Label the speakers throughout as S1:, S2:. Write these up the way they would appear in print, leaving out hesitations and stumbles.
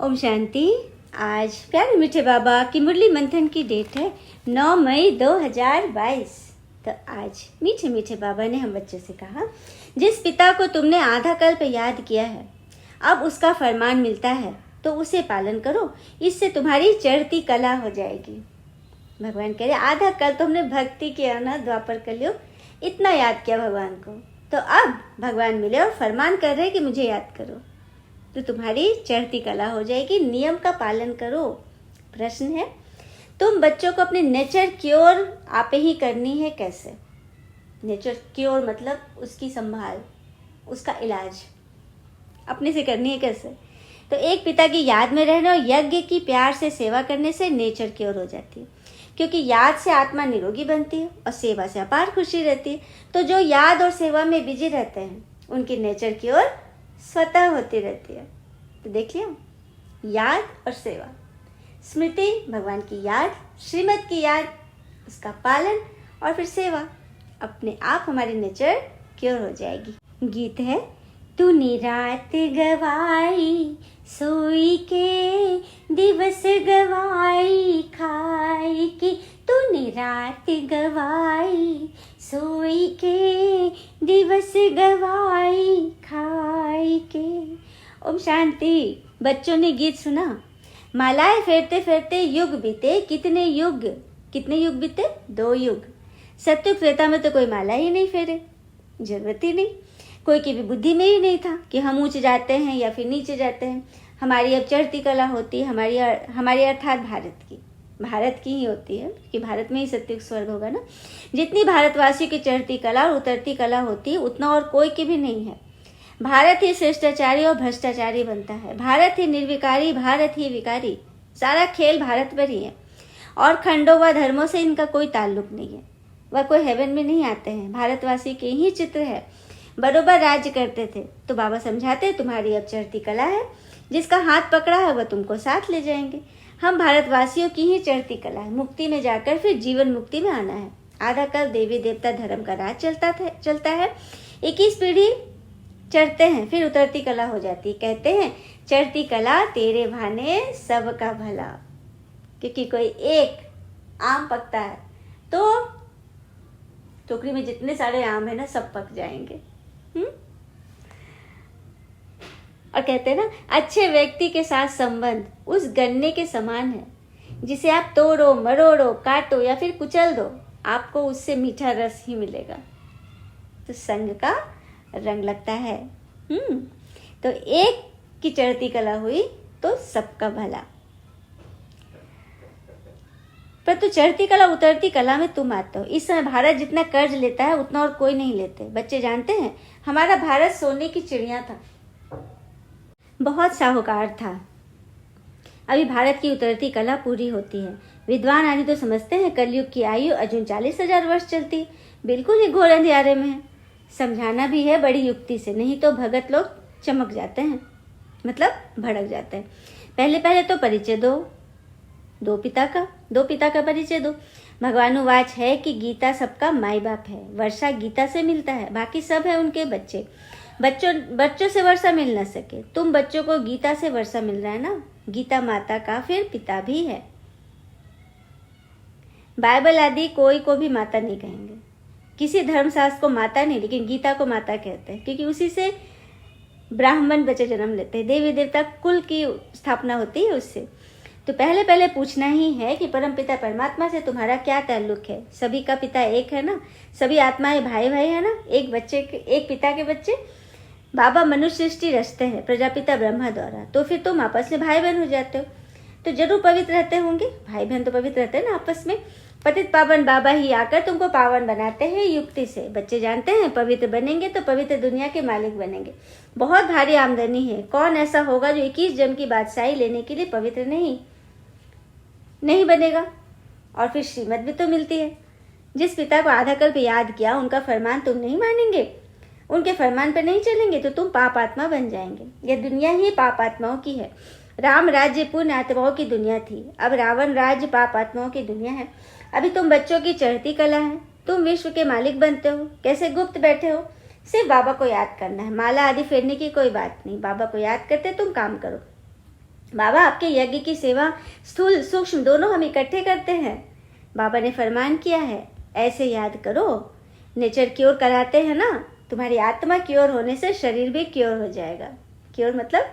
S1: ओम शांति। आज प्यारे मीठे बाबा की मुरली मंथन की डेट है 9 मई 2022। तो आज मीठे मीठे बाबा ने हम बच्चों से कहा, जिस पिता को तुमने आधा कल्प याद किया है, अब उसका फरमान मिलता है तो उसे पालन करो, इससे तुम्हारी चढ़ती कला हो जाएगी। भगवान कह रहे आधा कल्प तो हमने भक्ति किया ना, द्वापर कलयुग इतना याद किया भगवान को, तो अब भगवान मिले और फरमान कर रहे कि मुझे याद करो तो तुम्हारी चढ़ती कला हो जाएगी। नियम का पालन करो। प्रश्न है, तुम बच्चों को अपने नेचर क्योर आप ही करनी है। कैसे? नेचर क्योर मतलब उसकी संभाल, उसका इलाज अपने से करनी है। कैसे? तो एक पिता की याद में रहना और यज्ञ की प्यार से सेवा करने से नेचर क्योर हो जाती है, क्योंकि याद से आत्मा निरोगी बनती है और सेवा से अपार खुशी रहती है। तो जो याद और सेवा में बिजी रहते हैं उनकी नेचर क्योर स्वतः होती रहती है। तो देख लिया, याद और सेवा, स्मृति भगवान की याद, श्रीमत की याद, उसका पालन और फिर सेवा, अपने आप हमारी नेचर क्योर हो जाएगी। गीत है, तूने रात गवाई सोई के, दिवस गवाई खाई के। तूने रात गवाई सोई के, दिवस गवाई खाई के। ओम शांति। बच्चों ने गीत सुना। मालाएं फेरते फेरते युग बीते, कितने युग बीते? 2 युग। सत्युग त्रेता में तो कोई माला ही नहीं फेरे, जरूरत ही नहीं, कोई की भी बुद्धि में ही नहीं था कि हम ऊंचे जाते हैं या फिर नीचे जाते हैं। हमारी अब चढ़ती कला होती है, हमारी अर्थात भारत की ही होती है कि भारत में ही सत्युग स्वर्ग होगा ना। जितनी भारतवासियों की चढ़ती कला और उतरती कला होती है उतना और कोई की भी नहीं है। भारत ही श्रेष्ठाचारी और भ्रष्टाचारी बनता है, भारत ही निर्विकारी, भारत ही विकारी। सारा खेल भारत पर ही है और खंडों व धर्मों से इनका कोई ताल्लुक नहीं है। वह कोई हेवन में नहीं आते हैं, भारतवासी के ही चित्र है। बरोबर राज्य करते थे तो बाबा समझाते, तुम्हारी अब चढ़ती कला है, जिसका हाथ पकड़ा है वह तुमको साथ ले जाएंगे। हम भारतवासियों की ही चढ़ती कला है, मुक्ति में जाकर फिर जीवन मुक्ति में आना है। आधा कल देवी देवता धर्म का राज चलता है। 21 पीढ़ी चढ़ते हैं फिर उतरती कला हो जाती है। कहते हैं चढ़ती कला तेरे भाने सबका भला, क्योंकि कोई एक आम पकता है तो टोकरी में जितने सारे आम है ना सब पक जाएंगे। और कहते हैं ना, अच्छे व्यक्ति के साथ संबंध उस गन्ने के समान है, जिसे आप तोड़ो, मरोड़ो, काटो या फिर कुचल दो, आपको उससे मीठा रस ही मिलेगा। तो संग का रंग लगता है। तो एक की चढ़ती कला हुई तो सबका भला। पर तो चढ़ती कला उतरती कला में तुम आते हो। इस समय भारत जितना कर्ज लेता है उतना और कोई नहीं लेते। बच्चे जानते हैं, हमारा भारत सोने की चिड़िया था, बहुत साहूकार था। अभी भारत की उतरती कला पूरी होती है। विद्वान आदि तो समझते हैं कलयुग की आयु अर्जुन 40,000 वर्ष चलती, बिल्कुल ही घोर अंधियारे में है। समझाना भी है बड़ी युक्ति से, नहीं तो भगत लोग चमक जाते हैं, मतलब भड़क जाते हैं। पहले तो परिचय दो पिता का परिचय दो। भगवानुवाच है कि गीता सबका माई बाप है, वर्षा गीता से मिलता है, बाकी सब है उनके बच्चे। बच्चों से वर्षा मिल न सके, तुम बच्चों को गीता से वर्षा मिल रहा है ना। गीता माता का फिर पिता भी है। बाइबल आदि कोई को भी माता नहीं कहेंगे, किसी धर्मशास्त्र को माता नहीं, लेकिन गीता को माता कहते हैं, क्योंकि उसी से ब्राह्मण बच्चे जन्म लेते हैं, देवी देवता कुल की स्थापना होती है उससे। तो पहले पूछना ही है कि परम पिता परमात्मा से तुम्हारा क्या ताल्लुक है। सभी का पिता एक है ना, सभी आत्माएं भाई है ना, एक पिता के बच्चे। बाबा मनुष्य सृष्टि रचते हैं प्रजापिता ब्रह्मा द्वारा, तो फिर तुम आपस में भाई बहन हो जाते हो, तो जरूर पवित्र रहते होंगे। भाई बहन तो पवित्र रहते हैं ना आपस में। पतित पावन बाबा ही आकर तुमको पावन बनाते हैं युक्ति से। बच्चे जानते हैं पवित्र बनेंगे तो पवित्र दुनिया के मालिक बनेंगे। बहुत भारी आमदनी है, कौन ऐसा होगा जो 21 जन्म की बादशाही लेने के लिए पवित्र नहीं बनेगा। और फिर श्रीमत भी तो मिलती है। जिस पिता को आधा कल्प याद किया उनका फरमान तुम नहीं मानेंगे, उनके फरमान पर नहीं चलेंगे तो तुम पाप आत्मा बन जाएंगे। यह दुनिया ही पाप आत्माओं की है। राम राज्य पुण्य आत्माओं की दुनिया थी, अब रावण राज्य पाप आत्माओं की दुनिया है। अभी तुम बच्चों की चढ़ती कला है, तुम विश्व के मालिक बनते हो। कैसे गुप्त बैठे हो, सिर्फ बाबा को याद करना है, माला आदि फेरने की कोई बात नहीं। बाबा को याद करते तुम काम करो। बाबा आपके यज्ञ की सेवा स्थूल सूक्ष्म दोनों हम इकट्ठे करते हैं। बाबा ने फरमान किया है ऐसे याद करो, नेचर क्योर कराते हैं ना, तुम्हारी आत्मा क्योर होने से शरीर भी क्योर हो जाएगा। क्योर मतलब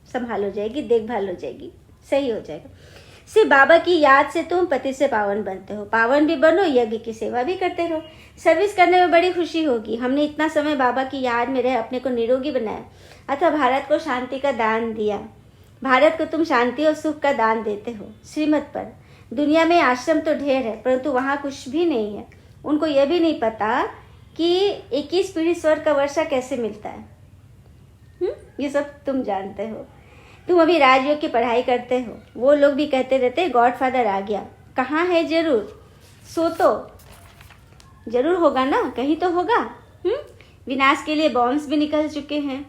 S1: संभाल हो जाएगी, देखभाल हो जाएगी, सही हो जाएगा। सिर्फ बाबा की याद से तुम पति से पावन बनते हो, पावन भी बनो, यज्ञ की सेवा भी करते रहो, सर्विस करने में बड़ी खुशी होगी। हमने इतना समय बाबा की याद में रहे अपने को निरोगी बनाया, अतः भारत को शांति का दान दिया। भारत को तुम शांति और सुख का दान देते हो। श्रीमत पर दुनिया में आश्रम तो ढेर है, परंतु वहाँ कुछ भी नहीं है। उनको यह भी नहीं पता कि 21 पीढ़ी स्वर्ग का वर्षा कैसे मिलता है। ये सब तुम जानते हो। तुम अभी राजयोग की पढ़ाई करते हो, वो लोग भी कहते रहते गॉडफादर आ गया। कहाँ है? जरूर सो तो जरूर होगा ना, कहीं तो होगा। विनाश के लिए बॉम्ब्स भी निकल चुके हैं,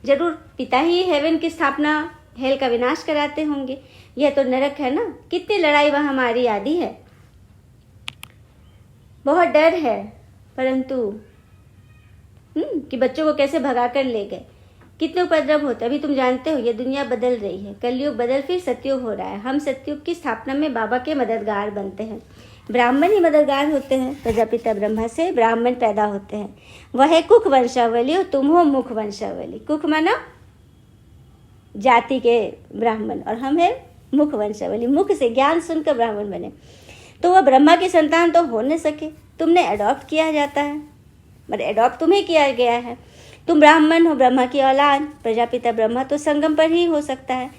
S1: जरूर पिता ही हेवन की स्थापना, हेल का विनाश कराते होंगे। यह तो नरक है ना, कितनी लड़ाई वह हमारी आदि है। बहुत डर है, परंतु कि बच्चों को कैसे भगा कर ले गए, कितने उपद्रव होते। अभी तुम जानते हो ये दुनिया बदल रही है, कलयुग बदल फिर सतयुग हो रहा है। हम सतयुग की स्थापना में बाबा के मददगार बनते हैं। ब्राह्मण ही मददगार होते हैं, प्रजापिता ब्रह्मा से ब्राह्मण पैदा होते हैं। वह है कुख वंशावली और तुम हो मुख वंशावली। कुख माना जाति के ब्राह्मण और हम है मुख वंशावली, मुख से ज्ञान सुनकर ब्राह्मण बने। तो वह ब्रह्मा की संतान तो हो न सके, तुमने अडॉप्ट किया जाता है, मतलब अडॉप्ट तुम्हें किया गया है। तुम ब्राह्मण हो, ब्रह्मा की औलाद, प्रजापिता ब्रह्मा तो संगम पर ही हो सकता है।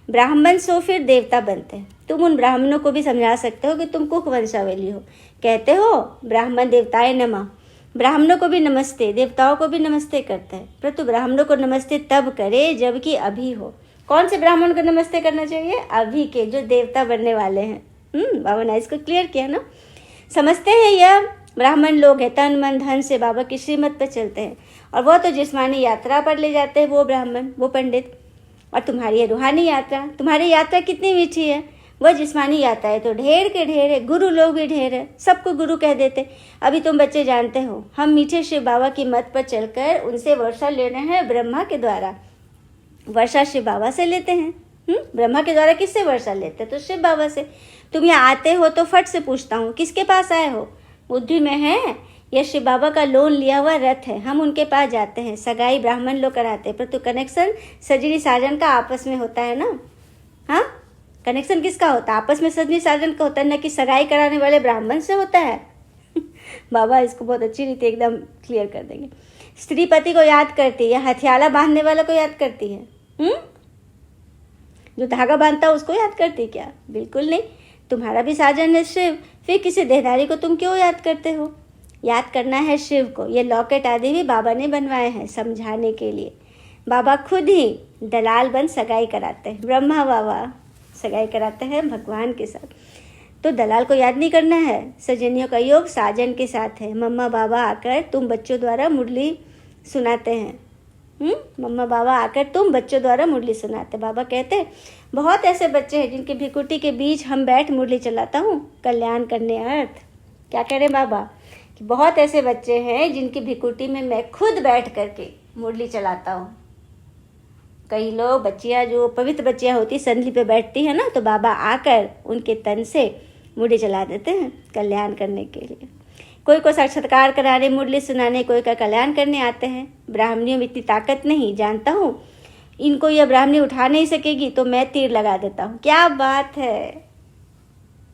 S1: ब्राह्मण सो फिर देवता बनते हैं। तुम उन ब्राह्मणों को भी समझा सकते हो कि तुम कुक वंशावली हो। कहते हो ब्राह्मण देवताए नमः, ब्राह्मणों को भी नमस्ते, देवताओं को भी नमस्ते करते हैं, परंतु ब्राह्मणों को नमस्ते तब करे जबकि अभी हो। कौन से ब्राह्मण को नमस्ते करना चाहिए? अभी के, जो देवता बनने वाले हैं। बाबा ने इसको क्लियर किया ना। समझते हैं यह ब्राह्मण लोग हैं, तन मन धन से बाबा की श्रीमत पर चलते हैं, और वो तो जिस्मानी यात्रा पर ले जाते हैं, वो ब्राह्मण, वो पंडित। और तुम्हारी ये रूहानी यात्रा, तुम्हारी यात्रा कितनी मीठी है। वह जिस्मानी यात्रा है तो ढेर के ढेर है, गुरु लोग भी ढेर है, सबको गुरु कह देते। अभी तुम बच्चे जानते हो, हम मीठे शिव बाबा की मत पर चलकर उनसे वर्षा लेने हैं ब्रह्मा के द्वारा। वर्षा शिव बाबा से लेते हैं। ब्रह्मा के द्वारा किससे वर्षा लेते? तो शिव बाबा से। तुम यहाँ आते हो तो फट से पूछता हूँ, किसके पास आए हो? बुद्धि में है यह शिव बाबा का लोन लिया हुआ रथ है, हम उनके पास जाते हैं। सगाई ब्राह्मण लोग कराते हैं, परंतु कनेक्शन सजनी साजन का आपस में होता है ना। हाँ, कनेक्शन किसका होता है? आपस में सजनी साजन का होता है, न कि सगाई कराने वाले ब्राह्मण से होता है। बाबा इसको बहुत अच्छी रीति एकदम क्लियर कर देंगे। स्त्री पति को याद करती है या हथियाला बांधने वाले को याद करती है? जो धागा बांधता है उसको याद करती क्या? बिल्कुल नहीं। तुम्हारा भी साजन है शिव, फिर किसी देहधारी को तुम क्यों याद करते हो? याद करना है शिव को। ये लॉकेट आदि भी बाबा ने बनवाए हैं समझाने के लिए। बाबा खुद ही दलाल बन सगाई कराते हैं, ब्रह्मा बाबा सगाई कराते हैं भगवान के साथ। तो दलाल को याद नहीं करना है। सजनियों का योग साजन के साथ है। मम्मा बाबा आकर तुम बच्चों द्वारा मुरली सुनाते हैं। मम्मा बाबा आकर तुम बच्चों द्वारा मुरली सुनाते। बाबा कहते बहुत ऐसे बच्चे हैं जिनकी भिकुटी के बीच हम बैठ मुरली चलाता हूँ कल्याण करने अर्थ। क्या करें बाबा कि बहुत ऐसे बच्चे हैं जिनकी भिकुटी में मैं खुद बैठ करके मुरली चलाता हूँ। कई लोग बच्चियाँ जो पवित्र बच्चियाँ होती संधि पे बैठती है ना, तो बाबा आकर उनके तन से मुरली चला देते हैं कल्याण करने के लिए। कोई को साक्षात्कार कराने, मुरली सुनाने, कोई का कल्याण करने आते हैं। ब्राह्मणियों में इतनी ताकत नहीं, जानता हूँ इनको यह ब्राह्मणी उठा नहीं सकेगी तो मैं तीर लगा देता हूँ। क्या बात है।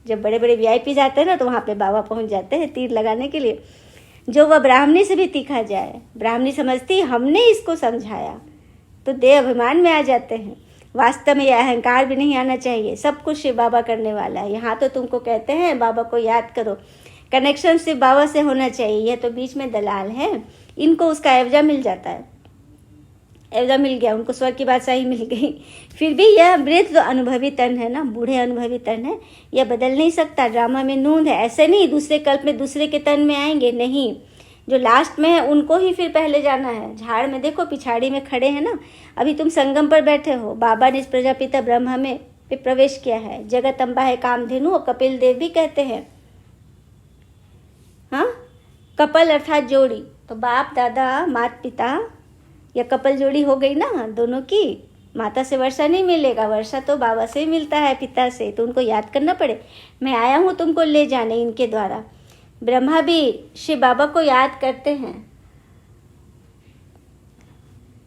S1: जब बड़े बड़े वीआईपी जाते हैं ना तो वहाँ पे बाबा पहुँच जाते हैं तीर लगाने के लिए। जो वह ब्राह्मणी से भी तीखा जाए, ब्राह्मणी समझती हमने इसको समझाया, तो देह अभिमान में आ जाते हैं। वास्तव में यह अहंकार भी नहीं आना चाहिए। सब कुछ शिव बाबा करने वाला है। यहाँ तो तुमको कहते हैं बाबा को याद करो, कनेक्शन शिव बाबा से होना चाहिए। यह तो बीच में दलाल है, इनको उसका एवजा मिल जाता है। एवजा मिल गया, उनको स्वर्ग की बादशाही मिल गई। फिर भी यह वृद्ध अनुभवी तन है ना, बूढ़े अनुभवी तन है, यह बदल नहीं सकता। ड्रामा में नूंद है। ऐसे नहीं दूसरे कल्प में दूसरे के तन में आएंगे, नहीं। जो लास्ट में है उनको ही फिर पहले जाना है। झाड़ में देखो पिछाड़ी में खड़े हैं ना। अभी तुम संगम पर बैठे हो। बाबा ने इस प्रजापिता ब्रह्मा में प्रवेश किया है। जगत अम्बा है कामधेनु और कपिल देव भी कहते हैं। हाँ, कपल अर्थात जोड़ी, तो बाप दादा माता पिता या कपल जोड़ी हो गई ना दोनों की। माता से वर्षा नहीं मिलेगा, वर्षा तो बाबा से ही मिलता है, पिता से। तो उनको याद करना पड़े, मैं आया हूँ तुमको ले जाने इनके द्वारा। ब्रह्मा भी शिव बाबा को याद करते हैं,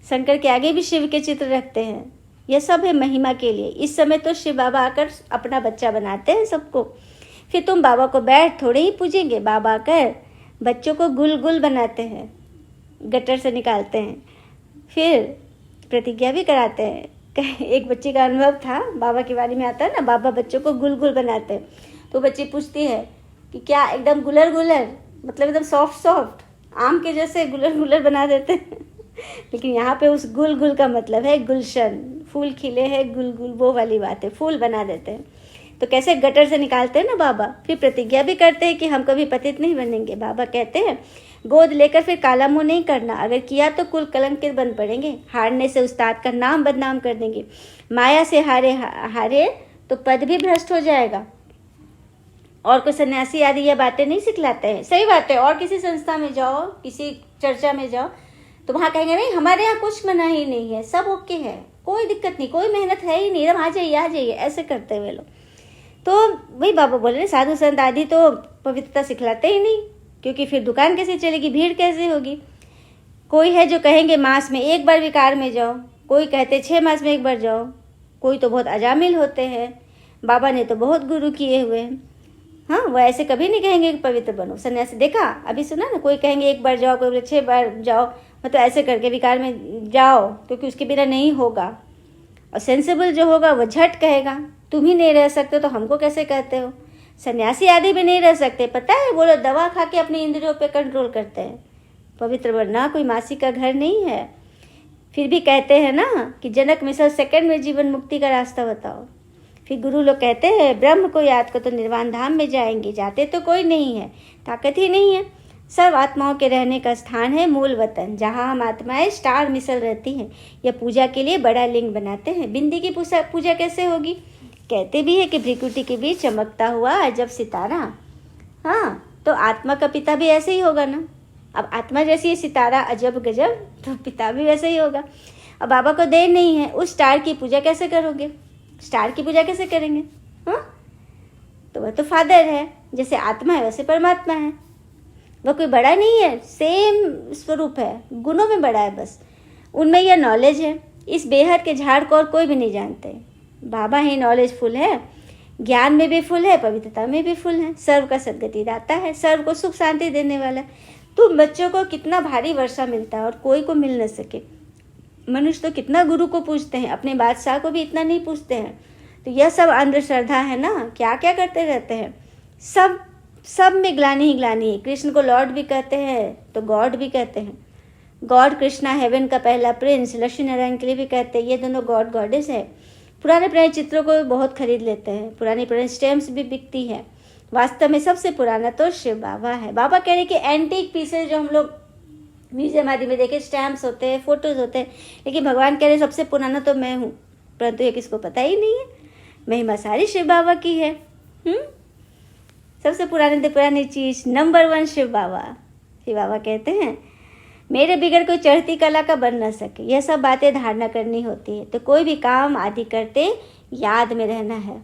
S1: शंकर के आगे भी शिव के चित्र रखते हैं। यह सब है महिमा के लिए। इस समय तो शिव बाबा आकर अपना बच्चा बनाते हैं सबको। फिर तुम बाबा को बैठ थोड़े ही पूजेंगे, बाबा आकर बच्चों को गुल गुल बनाते हैं, गटर से निकालते हैं, फिर प्रतिज्ञा भी कराते हैं। एक बच्चे का अनुभव था, बाबा के बारे में आता है ना, बाबा बच्चों को गुल गुल बनाते हैं। तो बच्ची पूछती है कि क्या एकदम गुलर गुलर, मतलब एकदम सॉफ्ट सॉफ्ट आम के जैसे गुलर गुलर बना देते हैं। लेकिन यहाँ पे उस गुल गुल का मतलब है गुलशन, फूल खिले हैं गुल गुल, वो वाली बात है, फूल बना देते हैं। तो कैसे गटर से निकालते हैं ना बाबा। फिर प्रतिज्ञा भी करते हैं कि हम कभी पतित नहीं बनेंगे। बाबा कहते हैं गोद लेकर फिर काला मुंह नहीं करना, अगर किया तो कुल कलंकित बन पड़ेंगे, हारने से उस्ताद का नाम बदनाम कर देंगे, माया से हारे तो पद भी भ्रष्ट हो जाएगा। और कोई सन्यासी आदि ये बातें नहीं सिखलाते हैं। सही बात है, और किसी संस्था में जाओ, किसी चर्चा में जाओ तो वहाँ कहेंगे नहीं हमारे यहाँ कुछ मना ही नहीं है, सब ओके है, कोई दिक्कत नहीं, कोई मेहनत है ही नहीं, एकदम आ जाइए, ऐसे करते हुए लोग। तो वही बाबा बोल रहे साधु संत आदि तो पवित्रता सिखलाते ही नहीं, क्योंकि फिर दुकान कैसे चलेगी, भीड़ कैसे होगी। कोई है जो कहेंगे मास में एक बार विकार में जाओ, कोई कहते 6 मास में एक बार जाओ, कोई तो बहुत अजामिल होते हैं, बाबा ने तो बहुत गुरु किए हुए हैं। हाँ, वो ऐसे कभी नहीं कहेंगे कि पवित्र बनो। सन्यासी देखा अभी सुना ना, कोई कहेंगे 1 बार जाओ, कोई बोले 6 बार जाओ, मतलब ऐसे करके विकार में जाओ, क्योंकि उसके बिना नहीं होगा। और सेंसिबल जो होगा वो झट कहेगा तुम ही नहीं रह सकते तो हमको कैसे कहते हो। सन्यासी आदि भी नहीं रह सकते, पता है, वो लोग दवा खा के अपनी इंद्रियों पे कंट्रोल करते हैं। पवित्र बनना कोई मासी का घर नहीं है। फिर भी कहते हैं ना कि जनक मिश्र सेकंड में जीवन मुक्ति का रास्ता बताओ। फिर गुरु लोग कहते हैं ब्रह्म को याद कर तो निर्वाण धाम में जाएंगे, जाते तो कोई नहीं है, ताकत ही नहीं है। सर्व आत्माओं के रहने का स्थान है मूल वतन, जहाँ हम आत्माएं स्टार मिसल रहती हैं। यह पूजा के लिए बड़ा लिंग बनाते हैं। बिंदी की पूजा कैसे होगी, कहते भी है कि भ्रिकुटी के बीच चमकता हुआ अजब सितारा। हाँ, तो आत्मा का पिता भी ऐसे ही होगा ना। अब आत्मा जैसी है सितारा अजब गजब, तो पिता भी वैसे ही होगा। अब बाबा को देर नहीं है, उस स्टार की पूजा कैसे करोगे, स्टार की पूजा कैसे करेंगे। हाँ, तो वह तो फादर है, जैसे आत्मा है वैसे परमात्मा है। वह कोई बड़ा नहीं है, सेम स्वरूप है, गुणों में बड़ा है बस। उनमें यह नॉलेज है। इस बेहद के झाड़ को और कोई भी नहीं जानते। बाबा ही नॉलेज फुल है, ज्ञान में भी फुल है, पवित्रता में भी फुल है, सर्व का सदगति दाता है, सर्व को सुख शांति देने वाला है। तुम बच्चों को कितना भारी वर्षा मिलता है और कोई को मिल न सके। मनुष्य तो कितना गुरु को पूछते हैं, अपने बादशाह को भी इतना नहीं पूछते हैं। तो यह सब अंधश्रद्धा है ना, क्या क्या करते रहते हैं। सब में ग्लानि ही ग्लानि है। कृष्ण को लॉर्ड भी कहते हैं तो गॉड भी कहते हैं। गॉड कृष्णा हेवन का पहला प्रिंस, लक्ष्मी नारायण के लिए भी कहते हैं। ये दोनों गॉड गॉडेस है। पुराने चित्रों को बहुत खरीद लेते हैं, पुरानी स्टैम्प्स भी बिकती है। वास्तव में सबसे पुराना तो शिव बाबा है। बाबा कह रहे कि एंटीक पीसेज जो हम लोग म्यूजियम आदि में देखे, स्टैम्प्स होते हैं, फोटोज होते हैं, लेकिन भगवान कह रहे सबसे पुराना तो मैं हूँ, परंतु ये किसको पता ही नहीं है। महिमा सारी शिव बाबा की है। सबसे पुरानी चीज नंबर 1 शिव बाबा। शिव बाबा कहते हैं मेरे बिगड़ कोई चढ़ती कला का बन न सके। यह सब बातें धारणा करनी होती है। तो कोई भी काम आदि करते याद में रहना है।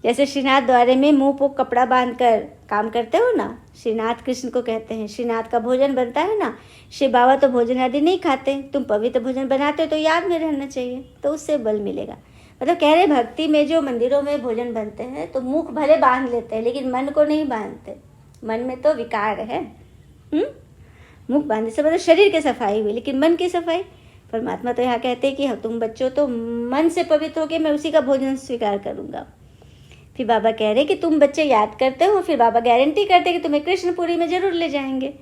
S1: जैसे श्रीनाथ द्वारे में मुंह पर कपड़ा बांधकर काम करते हो ना, श्रीनाथ कृष्ण को कहते हैं। श्रीनाथ का भोजन बनता है ना, शिव बाबा तो भोजन आदि नहीं खाते। तुम पवित्र भोजन बनाते हो तो याद में रहना चाहिए, तो उससे बल मिलेगा। मतलब कह रहे भक्ति में जो मंदिरों में भोजन बनते हैं तो मुख भले बांध लेते हैं, लेकिन मन को नहीं बांधते। मन में तो विकार है। मुख बांधने से मतलब शरीर की सफाई हुई, लेकिन मन की सफाई। परमात्मा तो यहाँ कहते हैं कि तुम बच्चों तो मन से पवित्र होके मैं उसी का भोजन स्वीकार करूँगा। फिर बाबा कह रहे कि तुम बच्चे याद करते हो, फिर बाबा गारंटी करते कि तुम्हें कृष्णपुरी में जरूर ले जाएंगे।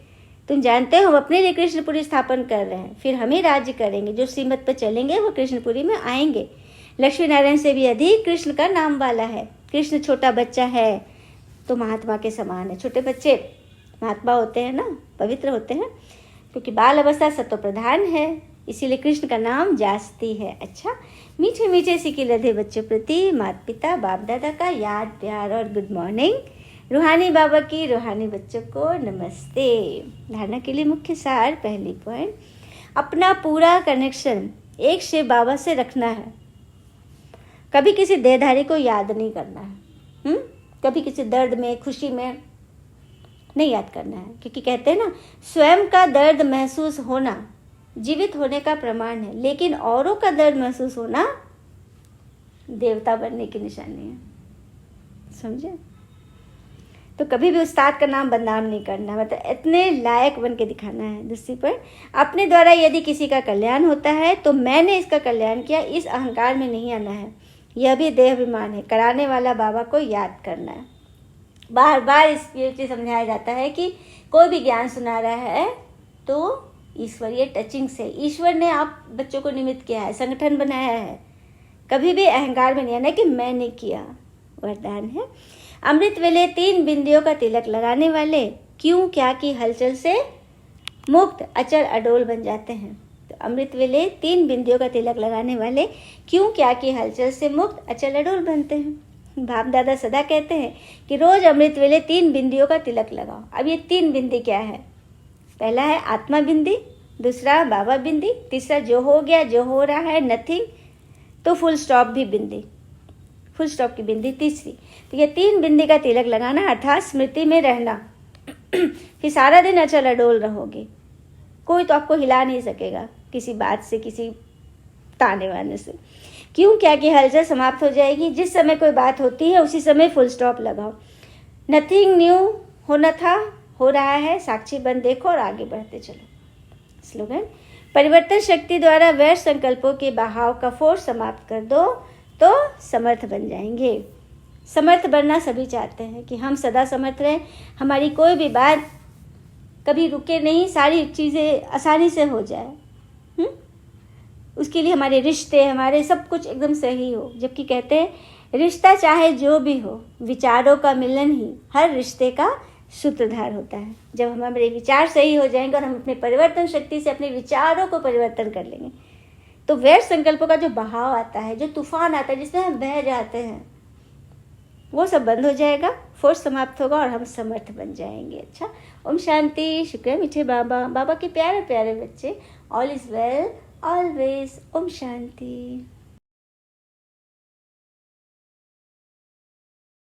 S1: तुम जानते हो हम अपने लिए कृष्णपुरी स्थापन कर रहे हैं, फिर हम ही राज्य करेंगे। जो श्रीमत पर चलेंगे वो कृष्णपुरी में आएंगे। लक्ष्मी नारायण से भी अधिक कृष्ण का नाम वाला है। कृष्ण छोटा बच्चा है तो महात्मा के समान है। छोटे बच्चे महात्मा होते हैं ना, पवित्र होते हैं, क्योंकि बाल अवस्था सत्व प्रधान है, इसीलिए कृष्ण का नाम जास्ती है। अच्छा, मीठे मीठे सिकी लधे बच्चों प्रति माता पिता बाप दादा का याद प्यार और गुड मॉर्निंग। रूहानी बाबा की रूहानी बच्चों को नमस्ते। धारणा के लिए मुख्य सार, पहली पॉइंट, अपना पूरा कनेक्शन एक शिव बाबा से रखना है। कभी किसी देहधारी को याद नहीं करना है, कभी किसी दर्द में खुशी में नहीं याद करना है, क्योंकि कहते हैं ना, स्वयं का दर्द महसूस होना जीवित होने का प्रमाण है, लेकिन औरों का दर्द महसूस होना देवता बनने की निशानी है। समझे? तो कभी भी उस्ताद का नाम बदनाम नहीं करना, मतलब इतने लायक बन के दिखाना है दूसरी पर। अपने द्वारा यदि किसी का कल्याण होता है तो मैंने इसका कल्याण किया, इस अहंकार में नहीं आना है। यह भी देह अभिमान है। कराने वाला बाबा को याद करना है। बार बार इस चीज़ समझाया जाता है कि कोई भी ज्ञान सुना रहा है तो ईश्वरीय टचिंग से, ईश्वर ने आप बच्चों को निमित्त किया है, संगठन बनाया है। कभी भी अहंकार में नहीं आना कि मैंने किया। वरदान है, अमृत वेले 3 बिंदियों का तिलक लगाने वाले क्यों क्या की हलचल से मुक्त अचल अडोल बन जाते हैं। तो अमृत वेले 3 बिंदियों का तिलक लगाने वाले क्यों क्या की हलचल से मुक्त अचल अडोल बनते हैं। बाप दादा सदा कहते हैं कि रोज अमृत वेले 3 बिंदियों का तिलक लगाओ। अब ये 3 बिंदी क्या है? पहला है आत्मा बिंदी, दूसरा बाबा बिंदी, तीसरा जो हो गया, जो हो रहा है, नथिंग, तो फुल स्टॉप भी बिंदी, फुल स्टॉप की बिंदी तीसरी। तो ये 3 बिंदी का तिलक लगाना, अर्थात स्मृति में रहना। फिर सारा दिन अचल अडोल रहोगे, कोई तो आपको हिला नहीं सकेगा किसी बात से, किसी ताने वाने से। क्यों क्या की हलचल समाप्त हो जाएगी। जिस समय कोई बात होती है उसी समय फुल स्टॉप लगाओ। नथिंग न्यू होना था, हो रहा है, साक्षी बन देखो और आगे बढ़ते चलो। स्लोगन, परिवर्तन शक्ति द्वारा वैर संकल्पों के बहाव का फोर्स समाप्त कर दो तो समर्थ बन जाएंगे। समर्थ बनना सभी चाहते हैं कि हम सदा समर्थ रहें, हमारी कोई भी बात कभी रुके नहीं, सारी चीज़ें आसानी से हो जाए। उसके लिए हमारे रिश्ते, हमारे सब कुछ एकदम सही हो। जबकि कहते हैं रिश्ता चाहे जो भी हो, विचारों का मिलन ही हर रिश्ते का सूत्रधार होता है। जब हमारे विचार सही हो जाएंगे और हम अपने परिवर्तन शक्ति से अपने विचारों को परिवर्तन कर लेंगे तो वैर संकल्पों का जो बहाव आता है, जो तूफान आता है, जिसमें हम बह जाते हैं, वो सब बंद हो जाएगा, फोर्स समाप्त होगा और हम समर्थ बन जाएंगे। अच्छा, ओम शांति। शुक्र है मीठे बाबा, बाबा के प्यारे प्यारे बच्चे। All is well always. ओम शांति।